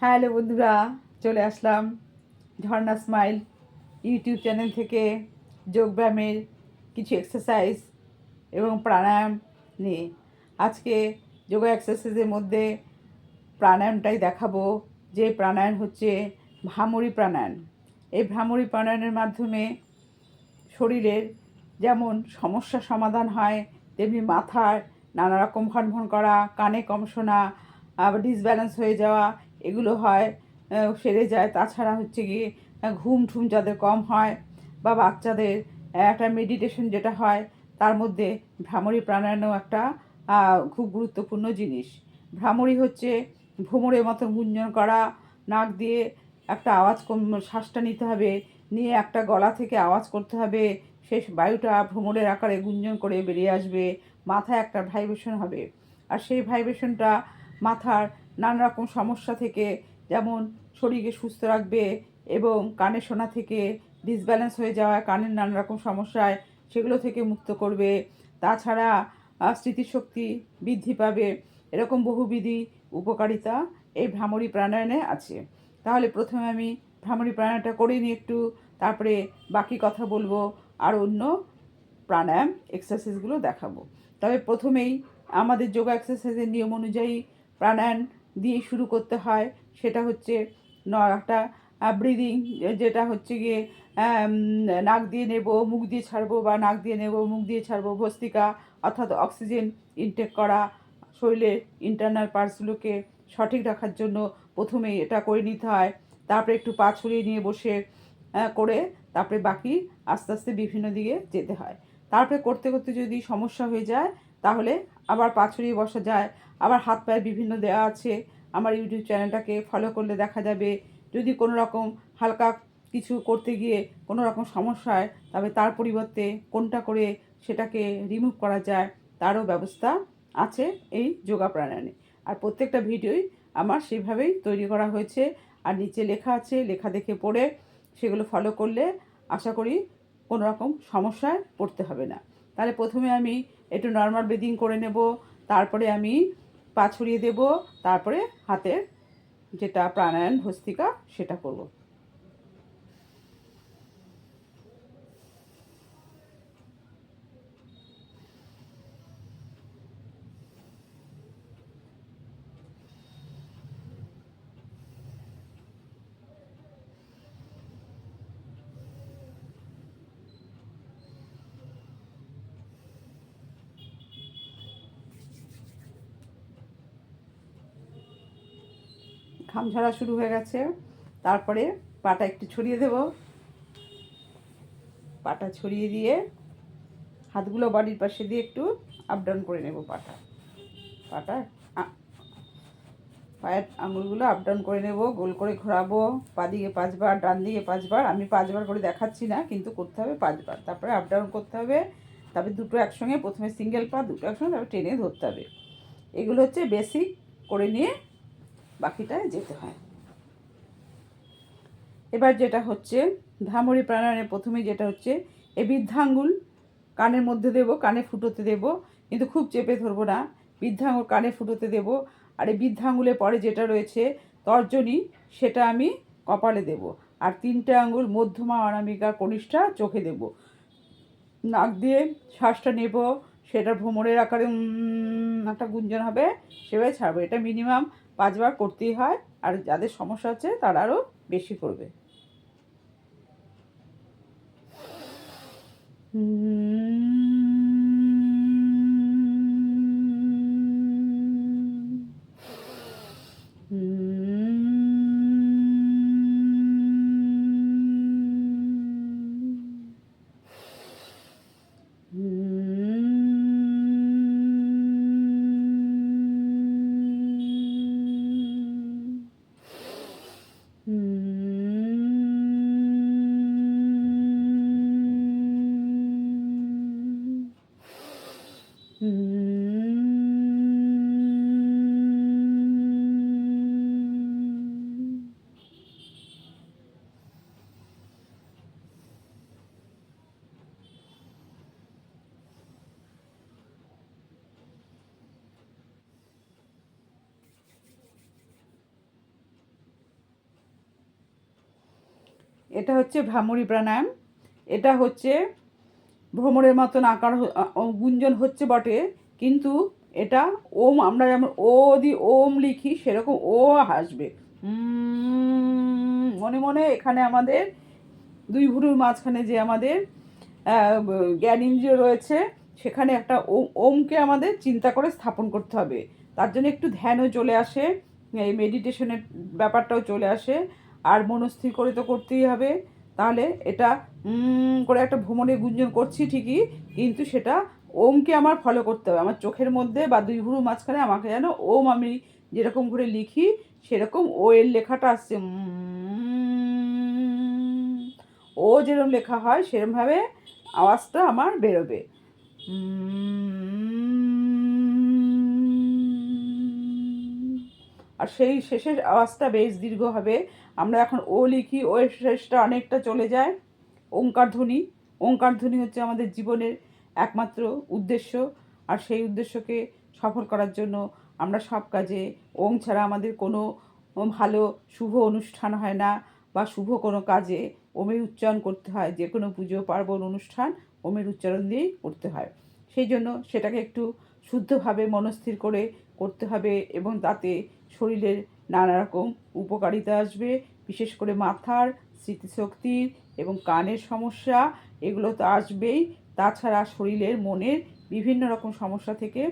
Hello বন্ধুরা, চলে আসলাম ঝর্ণা smile YouTube channel থেকে যোগব্যায়ামের কিছু এক্সারসাইজ এবং প্রাণায়াম নিয়ে। আজকে যোগা এক্সারসাইজের মধ্যে প্রাণায়ামটাই দেখাবো, যে প্রাণায়াম হচ্ছে ভ্রামরী প্রাণায়াম। এই ভ্রামরী প্রাণায়ামের মাধ্যমে শরীরের যেমন সমস্যা সমাধান হয়, তেমনি মাথার নানা রকম ভনভন করা, কানে কম শোনা, আবার ডিসব্যালেন্স হয়ে যাওয়া, এগুলো হয়, সেরে যায়। তাছাড়া হচ্ছে গিয়ে ঘুম ঠুম যাদের কম হয়, বা বাচ্চাদের একটা মেডিটেশন যেটা হয়, তার মধ্যে ভ্রামরী প্রাণায়ামও একটা খুব গুরুত্বপূর্ণ জিনিস। ভ্রামরী হচ্ছে ভ্রমরের মতো গুঞ্জন করা, নাক দিয়ে একটা আওয়াজ শ্বাসটা নিতে হবে, নিয়ে একটা গলা থেকে আওয়াজ করতে হবে, শেষ বায়ুটা ভ্রমরের আকারে গুঞ্জন করে বেরিয়ে আসবে, মাথায় একটা ভাইব্রেশন হবে। আর সেই ভাইব্রেশনটা মাথার নানা রকম সমস্যা থেকে, যেমন শরীরকে সুস্থ রাখবে, এবং কানে শোনা থেকে, ডিসব্যালেন্স হয়ে যাওয়া কানের নানা রকম সমস্যায় সেগুলো থেকে মুক্ত করবে। তাছাড়া স্মৃতিশক্তি বৃদ্ধি পাবে। এরকম বহুবিধি উপকারিতা এই ভ্রামরী প্রাণায়ামে আছে। তাহলে প্রথমে আমি ভ্রামরী প্রাণায়ামটা করে নিই একটু, তারপরে বাকি কথা বলবো, আর অন্য প্রাণায়াম এক্সারসাইজগুলো দেখাবো। তবে প্রথমেই আমাদের যোগা এক্সারসাইজের নিয়ম অনুযায়ী প্রাণায়াম দিয়ে শুরু করতে হয়। সেটা হচ্ছে একটা ব্রিদিং, যেটা হচ্ছে গিয়ে নাক দিয়ে নেব, মুখ দিয়ে ছাড়বো, বা নাক দিয়ে নেব, মুখ দিয়ে ছাড়বো, ভস্ত্রিকা, অর্থাৎ অক্সিজেন ইনটেক করা। শরীরের ইন্টারনাল পার্টসগুলোকে সঠিক রাখার জন্য প্রথমেই এটা করে নিতে হয়। তারপরে একটু পা ছড়িয়ে নিয়ে বসে করে, তারপরে বাকি আস্তে আস্তে বিভিন্ন দিকে যেতে হয়। তারপরে করতে করতে যদি সমস্যা হয়ে যায়, তাহলে আবার পা ছড়িয়ে বসা যায়। আবার হাত পায়ে বিভিন্ন দেওয়া আছে, আমার ইউটিউব চ্যানেলটাকে ফলো করলে দেখা যাবে। যদি কোনো রকম হালকা কিছু করতে গিয়ে কোনো রকম সমস্যা হয়, তবে তার পরিবর্তে কোনটা করে সেটাকে রিমুভ করা যায়, তারও ব্যবস্থা আছে এই যোগা প্রাণায়ামে। আর প্রত্যেকটা ভিডিওই আমার সেভাবেই তৈরি করা হয়েছে, আর নিচে লেখা আছে, লেখা দেখে পড়ে সেগুলো ফলো করলে আশা করি কোনো রকম সমস্যায় পড়তে হবে না। তাহলে প্রথমে আমি একটু নর্মাল ব্রিদিং করে নেব, তারপরে আমি পা ছড়িয়ে দেব, তারপরে হাতের যেটা প্রাণায়াম ভস্ত্রিকা সেটা করব। ঘাম ঝরা শুরু হয়ে গেছে, তারপরে পাটা একটু ছড়িয়ে দেব। পাটা ছড়িয়ে দিয়ে হাতগুলো বাড়ির পাশে দিয়ে একটু আপ ডাউন করে নেব। পাটা পাটা পায়ের আঙুলগুলো আপ ডাউন করে নেব, গোল করে ঘোরাবো। পা দিকে 5 বার, ডান দিকে 5 বার। আমি 5 বার করে দেখাচ্ছি না, কিন্তু করতে হবে 5 বার। তারপরে আপ ডাউন করতে হবে। তারপরে দুটো একসঙ্গে, প্রথমে সিঙ্গেল পা, দুটো একসঙ্গে, তারপরে টেনে ধরতে হবে। এগুলো হচ্ছে বেসিক, করে নিয়ে বাকিটায় যেতে হয়। এবার যেটা হচ্ছে ভ্রামরী প্রাণায়ামে প্রথমে যেটা হচ্ছে, এই বৃদ্ধাঙ্গুল কানের মধ্যে দেব, কানে ফুটোতে দেব, কিন্তু খুব চেপে ধরবো না। বৃদ্ধাঙ্গুল কানে ফুটোতে দেব। আর এই বৃদ্ধাঙ্গুলের পরে যেটা রয়েছে তর্জনী, সেটা আমি কপালে দেব। আর 3টে আঙ্গুল মধ্যমা, অনামিকা, কনিষ্ঠা চোখে দেব। নাক দিয়ে শ্বাসটা নেব, সেটা ভ্রমরের আকারে একটা গুঞ্জন হবে, সেভাবে ছাড়বো। এটা মিনিমাম 5 বার করতেই হয়। আর যাদের সমস্যা আছে তারা আরও বেশি করবে। এটা হচ্ছে ভ্রামরী প্রাণায়াম। এটা হচ্ছে ভ্রমরের মতন আকার গুঞ্জন হচ্ছে বটে, কিন্তু এটা ওম, আমরা যেমন ও দি ওম লিখি সেরকম ও হাসবে। মনে মনে এখানে আমাদের দুই ভুরুর মাঝখানে যে আমাদের জ্ঞানেন্দ্রিয় রয়েছে, সেখানে একটা ওমকে আমাদের চিন্তা করে স্থাপন করতে হবে। তার জন্য একটু ধ্যানও চলে আসে, এই মেডিটেশনের ব্যাপারটাও চলে আসে। আর মনস্থির করে তো করতেই হবে। তাহলে এটা করে একটা ভ্রমণে গুঞ্জন করছি ঠিকই, কিন্তু সেটা ওমকে আমার ফলো করতে হবে। আমার চোখের মধ্যে বা দুই ভুরুর মাঝখানে আমাকে যেন ওম, আমি যেরকম করে লিখি সেরকম ও এর লেখাটা আসছে। ও যেরকম লেখা হয় সেরকমভাবে আওয়াজটা আমার বেরোবে। আর সেই শেষের আওয়াজটা বেশ দীর্ঘ হবে। আমরা এখন ও লিখি, ও এর শেষটা অনেকটা চলে যায়। ওঙ্কার ধ্বনি, ওঙ্কার ধ্বনি হচ্ছে আমাদের জীবনের একমাত্র উদ্দেশ্য। আর সেই উদ্দেশ্যকে সফল করার জন্য আমরা সব কাজে ওং ছাড়া আমাদের কোনো ভালো শুভ অনুষ্ঠান হয় না, বা শুভ কোনো কাজে ওমের উচ্চারণ করতে হয়। যে কোনো পুজো পার্বণ অনুষ্ঠান ওমের উচ্চারণ দিয়েই করতে হয়। সেই জন্য সেটাকে একটু শুদ্ধভাবে মনস্থির করে করতে হবে, এবং তাতে শরীরের নানা রকম উপকারিতা আসবে। বিশেষ করে মাথার স্মৃতিশক্তির এবং কানের সমস্যা, এগুলো তো আসবেই। তাছাড়া শরীরের মনের বিভিন্ন রকম সমস্যা থেকে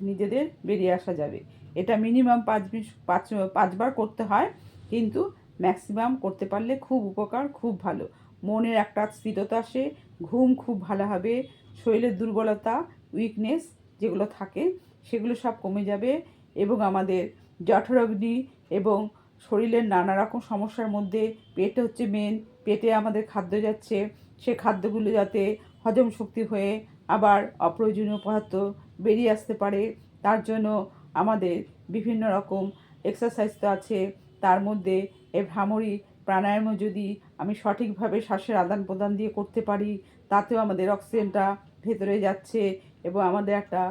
নিজেদের বেরিয়ে আসা যাবে। এটা মিনিমাম 5বার করতে হয়, কিন্তু ম্যাক্সিমাম করতে পারলে খুব উপকার, খুব ভালো। মনের একটা স্থিরতা আসে, ঘুম খুব ভালো হবে, শরীরের দুর্বলতা, উইকনেস যেগুলো থাকে সেগুলো সব কমে যাবে, এবং আমাদের জঠরাগ্নি এবং শরীরের নানা রকম সমস্যার মধ্যে পেট হচ্ছে মেন, পেটে আমাদের খাদ্য যাচ্ছে, সে খাদ্যগুলো যাতে হজম শক্তি হয়ে আবার অপ্রয়োজনীয় পদার্থ বেরিয়ে আসতে পারে, তার জন্য আমাদের বিভিন্ন রকম এক্সারসাইজ তো আছে। তার মধ্যে এই ভ্রামরী প্রাণায়ামও যদি আমি সঠিকভাবে শ্বাসের আদান প্রদান দিয়ে করতে পারি, তাতেও আমাদের অক্সিজেনটা ভেতরে যাচ্ছে, এবং আমাদের একটা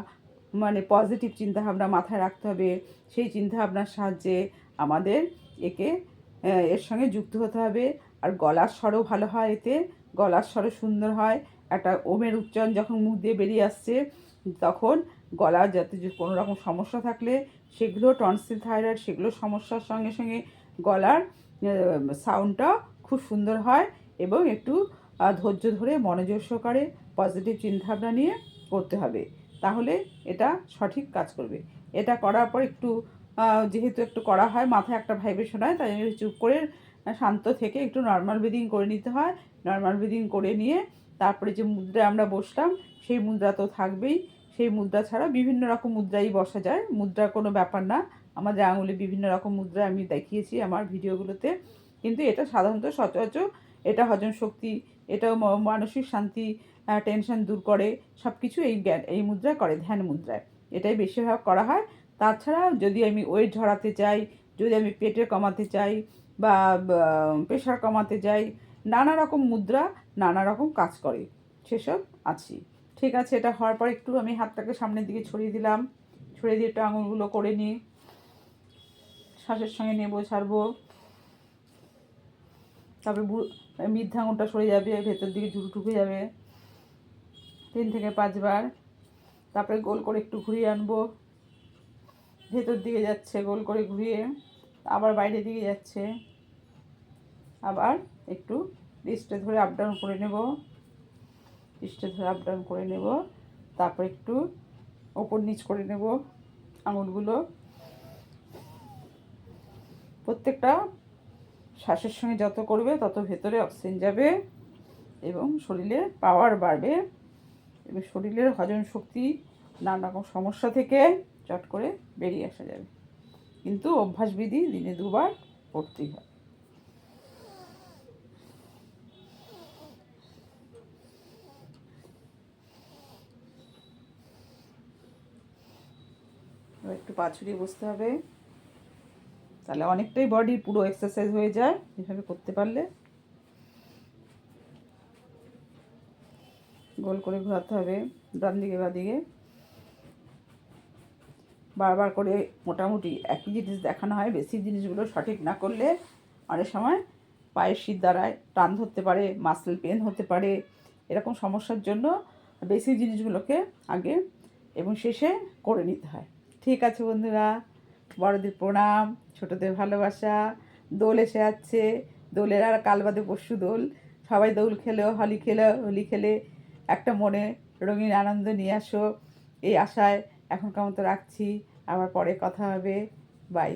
পজিটিভ চিন্তাভাবনা মাথায় রাখতে হবে। সেই চিন্তাভাবনার সাহায্যে আমাদের একে এর সঙ্গে যুক্ত হতে হবে। আর গলার স্বরও ভালো হয় এতে, গলার স্বরও সুন্দর হয়। একটা ওমের উচ্চারণ যখন মুখ দিয়ে বেরিয়ে আসছে, তখন গলার যাতে কোনো রকম সমস্যা থাকলে সেগুলো, টনসিল থাইরয়েড, সেগুলো সমস্যার সঙ্গে সঙ্গে গলার সাউন্ডটা খুব সুন্দর হয়। এবং একটু ধৈর্য ধরে মনোযোগ সহকারে পজিটিভ চিন্তাভাবনা নিয়ে করতে হবে, তাহলে এটা সঠিক কাজ করবে। এটা করার পর একটু যেহেতু একটু করা হয়, মাথায় একটা ভাইব্রেশন হয়, তাই জন্য চুপ করে শান্ত থেকে একটু নর্মাল ব্রিদিং করে নিতে হয়। নর্মাল ব্রিদিং করে নিয়ে তারপরে যে মুদ্রায় আমরা বসলাম সেই মুদ্রা তো থাকবেই। সেই মুদ্রা ছাড়া বিভিন্ন রকম মুদ্রাই বসা যায়, মুদ্রার কোনো ব্যাপার না। আমাদের আঙুলে বিভিন্ন রকম মুদ্রা আমি দেখিয়েছি আমার ভিডিওগুলোতে, কিন্তু এটা সাধারণত সচরাচর এটা হজম শক্তি, এটাও মানসিক শান্তি, টেনশন দূর করে, সব কিছু এই মুদ্রায় করে, ধ্যান মুদ্রায় এটাই বেশিরভাগ করা হয়। তাছাড়া যদি আমি ওয়েট ঝরাতে চাই, যদি আমি পেটে কমাতে চাই, বা প্রেশার কমাতে চাই, নানা রকম মুদ্রা নানা রকম কাজ করে, সেসব আছি। ঠিক আছে, এটা হওয়ার পর একটু আমি হাতটাকে সামনের দিকে ছড়িয়ে দিলাম, ছড়িয়ে দিয়ে একটু আঙুলগুলো করে নিই, শ্বাসের সঙ্গে নেবো ছাড়বো। তারপরে মৃদ্ধা আঙুলটা সরে যাবে, ভেতর দিকে ঢুকে যাবে 3 থেকে 5 বার। তারপরে গোল করে একটু ঘুরিয়ে আনবো, ভেতর দিকে যাচ্ছে গোল করে ঘুরিয়ে, আবার বাইরের দিকে যাচ্ছে, আবার একটু রিস্টে ধরে আপ ডাউন করে নেব, রিস্টে ধরে আপ ডাউন করে নেব। তারপর একটু ওপর নিচ করে নেব আঙুলগুলো। প্রত্যেকটা শ্বাসের সঙ্গে যত করবে তত ভেতরে অক্সিজেন যাবে, এবং শরীরে পাওয়ার বাড়বে, এবং শরীরের হজম শক্তি নানা রকম সমস্যা থেকে চট করে বেরিয়ে আসা যাবে। কিন্তু অভ্যাসবিধি দিনে 2 বার করতেই হয়। এবার একটু পা ছড়িয়ে বসতে হবে, তাহলে অনেকটাই বডির পুরো এক্সারসাইজ হয়ে যায় এভাবে করতে পারলে। গোল করে ঘোরাতে হবে ডান দিকে বা দিকে, বারবার করে। মোটামুটি একই জিনিস দেখানো হয়, বেশি জিনিসগুলো সঠিক না করলে অনেক সময় পায়ের শীত দ্বারায় টান ধরতে পারে, মাসেল পেন হতে পারে, এরকম সমস্যার জন্য বেসিক জিনিসগুলোকে আগে এবং শেষে করে নিতে হয়। ঠিক আছে বন্ধুরা, বড়দের প্রণাম, ছোটদের ভালোবাসা। দোল এসে যাচ্ছে, দোলের আর কাল বাদে পরশু দোল। সবাই দোল খেলেও হোলি খেলে একটা মনে রঙিন আনন্দ নিয়ে আসো, এই আশায় এখনকার মতো রাখছি। আবার পরে কথা হবে। বাই।